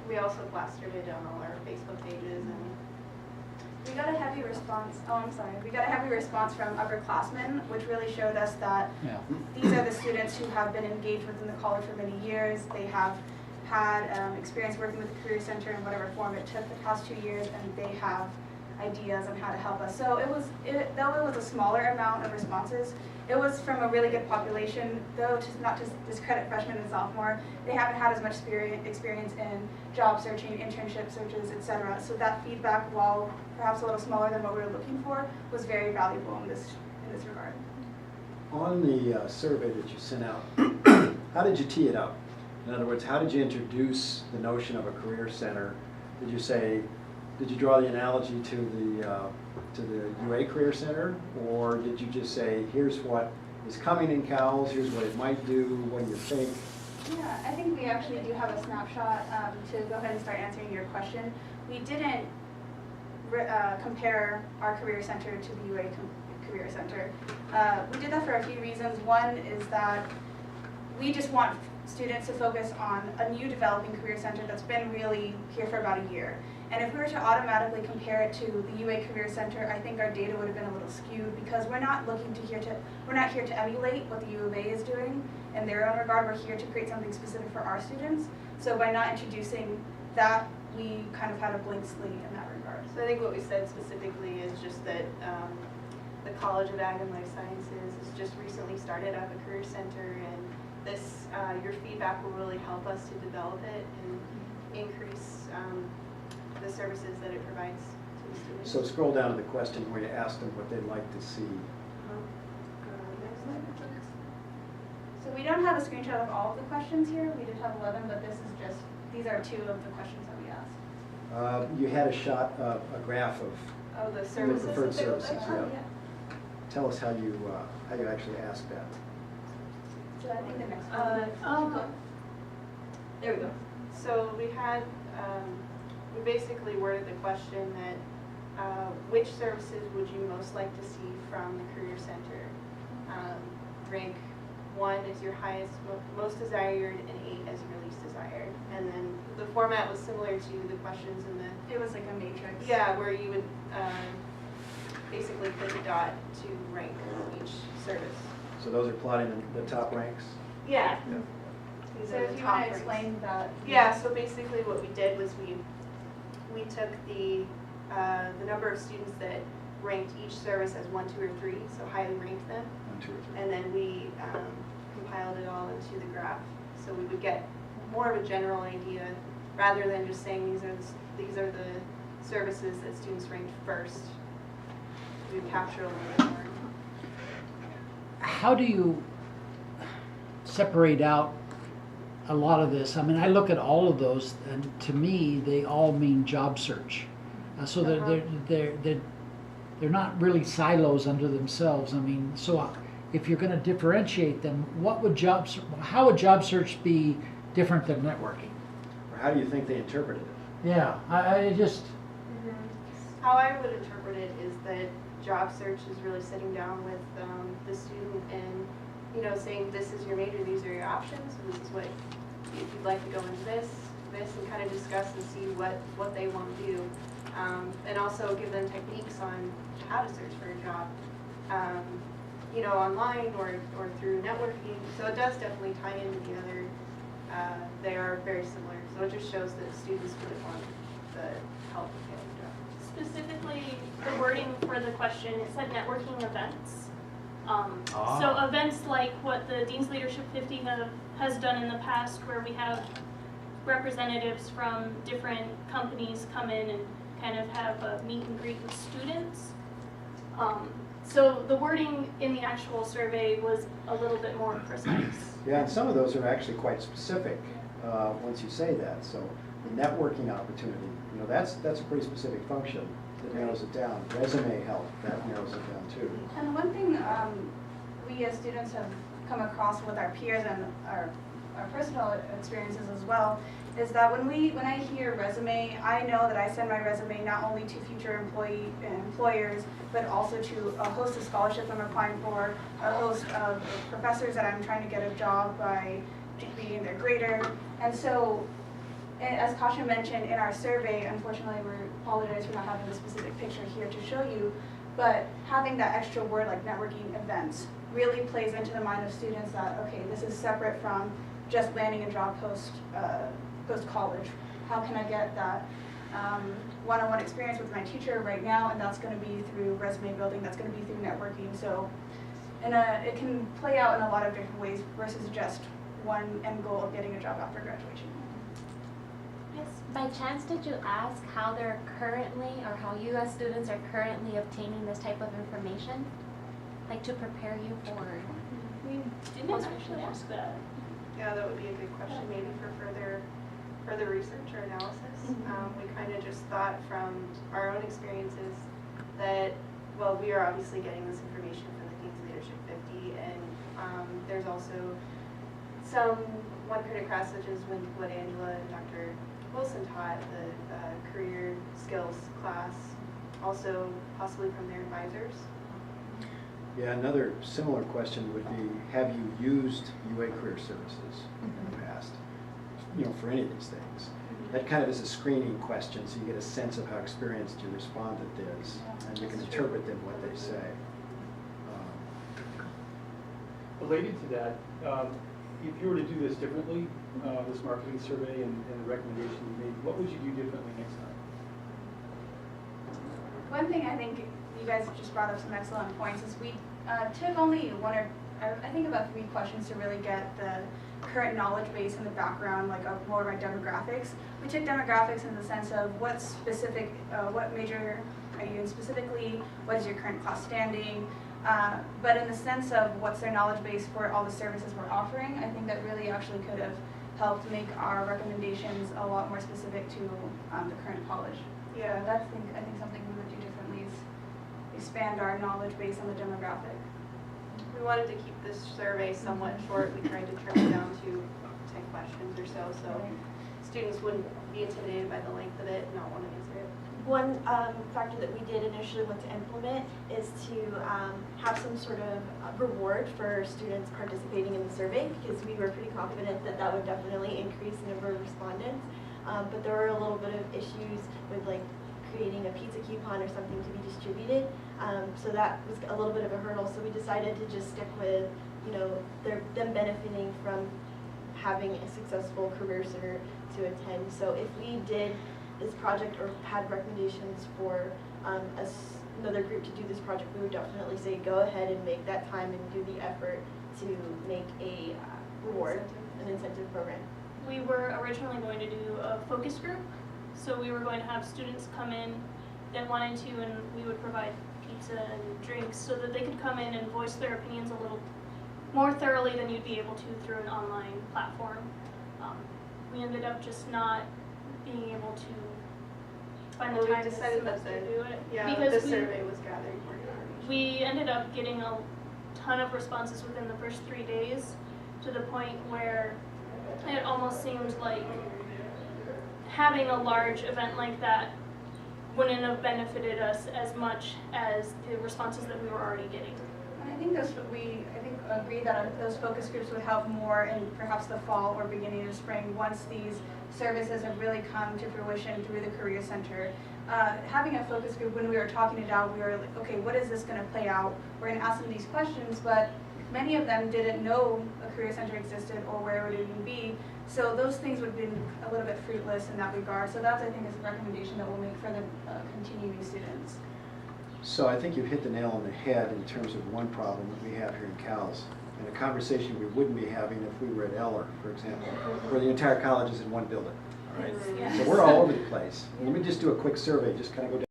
we also plastered it on all our Facebook pages, and we got a heavy response. Oh, I'm sorry. We got a heavy response from upperclassmen, which really showed us that these are the students who have been engaged within the college for many years. They have had experience working with the Career Center in whatever form it took the past 2 years, and they have ideas on how to help us. So though it was a smaller amount of responses, it was from a really good population, though not to discredit freshmen and sophomore, they haven't had as much experience in job searching, internship searches, etc. So that feedback, while perhaps a little smaller than what we were looking for, was very valuable in this regard. On the survey that you sent out, how did you tee it up? In other words, how did you introduce the notion of a career center? Did you draw the analogy to the UA Career Center, or did you just say, here's what is coming in CALS, here's what it might do, what do you think? Yeah, I think we actually do have a snapshot to go ahead and start answering your question. We didn't compare our Career Center to the UA Career Center. We did that for a few reasons. One is that we just want students to focus on a new developing career center that's been really here for about a year. And if we were to automatically compare it to the UA Career Center, I think our data would have been a little skewed, because we're not here to emulate what the U of A is doing in their own regard. We're here to create something specific for our students. So by not introducing that, we kind of had a blank slate in that regard. so I think what we said specifically is just that the College of Ag and Life Sciences has just recently started up a career center, and this your feedback will really help us to develop it and increase the services that it provides to the students. So scroll down to the question where you asked them what they'd like to see. So we don't have a screenshot of all of the questions here. We did have 11, but these are 2 of the questions that we asked. You had a shot of a graph of Oh, the your services preferred that they would services. like? Yeah. Tell us how you actually asked that. So I think the next one. There we go. So we had, we basically worded the question that which services would you most like to see from the Career Center? Rank 1 is your highest, most desired, and 8 as your least desired. And then the format was similar to the questions in the... It was like a matrix. Yeah, where you would basically click a dot to rank each service. So those are plotting the top ranks? Yeah. These So are if the you top want to ranks. explain that. Yeah, so basically what we did was we took the number of students that ranked each service as 1, 2, or 3, so highly ranked them, 1, 2, or 3. and then we compiled it all into the graph, so we would get more of a general idea rather than just saying these are the services that students ranked first. We would capture a little bit more. How do you separate out a lot of this? I mean, I look at all of those, and to me, they all mean job search. So they're not really silos unto themselves. I mean, so if you're going to differentiate them, how would job search be different than networking? Or how do you think they interpreted it? Yeah, I just. How I would interpret it is that job search is really sitting down with the student and, saying this is your major, these are your options, and this is what, if you'd like to go into this, and kind of discuss and see what they want to do. And also give them techniques on how to search for a job, online or through networking. So it does definitely tie into the other. They are very similar. So it just shows that students really want the help of getting a job. Specifically, the wording for the question, it said networking events. So events like what the Dean's Leadership 50 has done in the past, where we have representatives from different companies come in and kind of have a meet and greet with students. So the wording in the actual survey was a little bit more precise. Yeah, and some of those are actually quite specific once you say that. So the networking opportunity, that's a pretty specific function that narrows it down. Resume help, that narrows it down too. And one thing we as students have come across with our peers and our personal experiences as well is that when I hear resume, I know that I send my resume not only to future employers, but also to a host of scholarships I'm applying for, a host of professors that I'm trying to get a job by being their grader. And so And as Kashja mentioned in our survey, unfortunately we apologize for not having the specific picture here to show you, but having that extra word like networking events really plays into the mind of students that, okay, this is separate from just landing a job post-college. How can I get that one-on-one experience with my teacher right now? And that's going to be through resume building, that's going to be through networking. So it can play out in a lot of different ways versus just one end goal of getting a job after graduation. Yes. By chance, did you ask how they're currently, or how you as students are currently obtaining this type of information? Like to prepare you for? We didn't actually ask that. Yeah, that would be a good question, maybe for further research or analysis. We kind of just thought from our own experiences that, well, we are obviously getting this information from the Dean's Leadership 50, and there's also some one credit class, such as what Daniela and Dr. Wilson taught, the career skills class, also possibly from their advisors. Yeah, another similar question would be, have you used UA Career Services in the past? You know, for any of these things. That kind of is a screening question, so you get a sense of how experienced your respondent is, and you can interpret them what they say. Related to that, if you were to do this differently, this marketing survey and the recommendation you made, what would you do differently next time? One thing I think you guys just brought up some excellent points is we took only I think about 3 questions to really get the current knowledge base and the background, like of more of our demographics. We took demographics in the sense of what specific, what major are you in specifically, what is your current class standing, but in the sense of what's their knowledge base for all the services we're offering, I think that really actually could have helped make our recommendations a lot more specific to the current college. Yeah, That's I think something we would do differently is expand our knowledge base on the demographic. we wanted to keep this survey somewhat short. We tried to trim it down to 10 questions or so students wouldn't be intimidated by the length of it and not want to answer it. One factor that we did initially want to implement is to have some sort of reward for students participating in the survey, because we were pretty confident that that would definitely increase the number of respondents. But there were a little bit of issues with like creating a pizza coupon or something to be distributed. So that was a little bit of a hurdle. So we decided to just stick with, you know, them benefiting from having a successful career center to attend. So if we did this project or had recommendations for another group to do this project, we would definitely say go ahead and make that time and do the effort to make a reward, an incentive program. We were originally going to do a focus group, so we were going to have students come in that wanted to, and we would provide pizza and drinks so that they could come in and voice their opinions a little more thoroughly than you'd be able to through an online platform. We ended up just not being able to find the Well, we time this decided that semester to do it. Yeah, because the survey was gathering more information. we ended up getting a ton of responses within the first 3 days, to the point where it almost seemed like having a large event like that wouldn't have benefited us as much as the responses that we were already getting. I think agree that those focus groups would help more in perhaps the fall or beginning of spring once these services have really come to fruition through the Career Center. Having a focus group, when we were talking it out, we were like, okay, what is this going to play out? We're going to ask them these questions, but many of them didn't know a Career Center existed or where it would even be. So those things would have been a little bit fruitless in that regard. So that's, I think, is a recommendation that we'll make for the continuing students. So I think you've hit the nail on the head in terms of one problem that we have here in CALS, and a conversation we wouldn't be having if we were at Iler, for example, where the entire college is in one building. All right? Yes. So we're all over the place. Let me just do a quick survey, just kind of go down